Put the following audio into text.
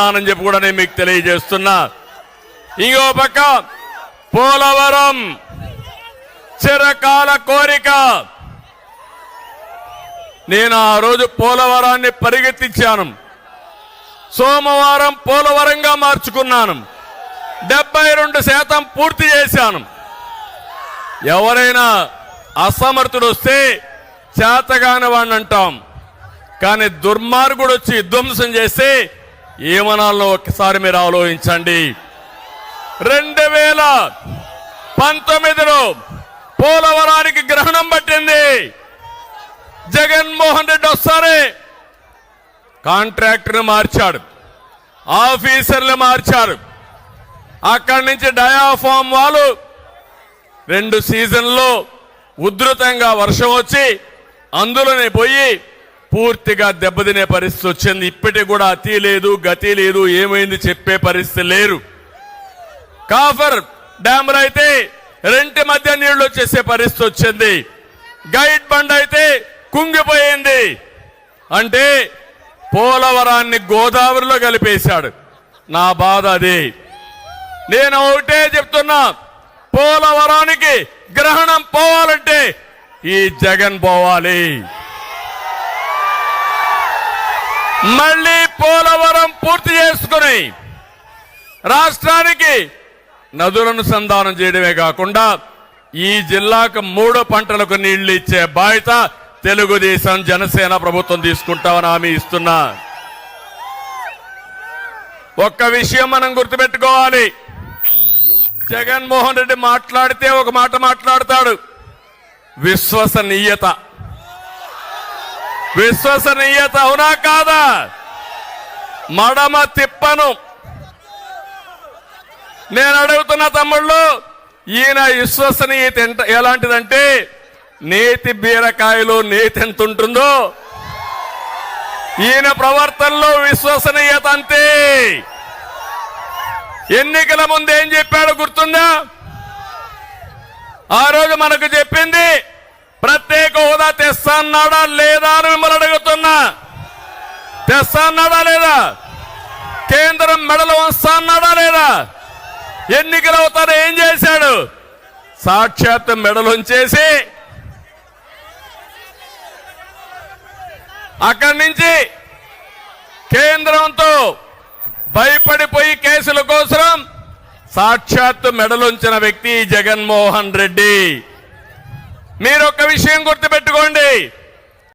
అని చెప్పి కూడా నేను మీకు తెలియజేస్తున్నా. ఇంకో పక్క పోలవరం చిరకాల కోరిక. నేను ఆ రోజు పోలవరాన్ని పరిగెత్తించాను. సోమవారం పోలవరంగా మార్చుకున్నాను. 72% పూర్తి చేశాను. ఎవరైనా అసమర్థుడు వస్తే చేతగాని వాడిని అంటాం, కానీ దుర్మార్గుడు వచ్చి ధ్వంసం చేస్తే ఏమనాలో ఒక్కసారి మీరు ఆలోచించండి. 2019లో పోలవరానికి గ్రహణం పట్టింది. జగన్మోహన్ రెడ్డి వస్తారే కాంట్రాక్టర్ని మార్చాడు, ఆఫీసర్లు మార్చారు. అక్కడి నుంచి డయాఫామ్ వాళ్ళు 2 సీజన్లో ఉధృతంగా వర్షం వచ్చి అందులోనే పోయి పూర్తిగా దెబ్బతినే పరిస్థితి వచ్చింది. ఇప్పటికి కూడా అతి లేదు గతి లేదు, ఏమైంది చెప్పే పరిస్థితి లేరు. కాఫర్ డ్యామ్లో అయితే 2 మధ్య నీళ్లు వచ్చేసే పరిస్థితి వచ్చింది. గైడ్ బండ్ అయితే కుంగిపోయింది. అంటే పోలవరాన్ని గోదావరిలో కలిపేశాడు. నా బాధ అది. నేను ఒకటే చెప్తున్నా, పోలవరానికి గ్రహణం పోవాలంటే ఈ జగన్ పోవాలి. మళ్ళీ పోలవరం పూర్తి చేసుకుని రాష్ట్రానికి నదులను సంధానం చేయడమే కాకుండా ఈ జిల్లాకు 3 పంటలకు నీళ్లు ఇచ్చే బాధ్యత తెలుగుదేశం జనసేన ప్రభుత్వం తీసుకుంటామని హామీ ఇస్తున్నా. ఒక్క విషయం మనం గుర్తుపెట్టుకోవాలి. జగన్మోహన్ రెడ్డి మాట్లాడితే ఒక మాట మాట్లాడతాడు, విశ్వసనీయత. విశ్వసనీయత అవునా కాదా? మడమ తిప్పను. నేను అడుగుతున్న తమ్ముళ్ళు, ఈయన విశ్వసనీయత ఎలాంటిదంటే నేతి బీరకాయలో నేతి ఎంత ఉంటుందో ఈయన ప్రవర్తనలో విశ్వసనీయత అంతే. ఎన్నికల ముందు ఏం చెప్పాడో గుర్తుందా? ఆ రోజు మనకు చెప్పింది ప్రత్యేక హోదా తెస్తాన్నాడా లేదా అని మిమ్మల్ని అడుగుతున్నా. తెస్తాన్నాడా లేదా? కేంద్రం మెడలు వస్తాన్నాడా లేదా? ఎన్నికలు అవుతారో ఏం చేశాడు? సాక్షాత్ మెడలుంచేసి అక్కడి నుంచి కేంద్రంతో భయపడిపోయి కేసుల కోసం సాక్షాత్తు మెడలుంచిన వ్యక్తి జగన్మోహన్ రెడ్డి. మీరు ఒక విషయం గుర్తుపెట్టుకోండి,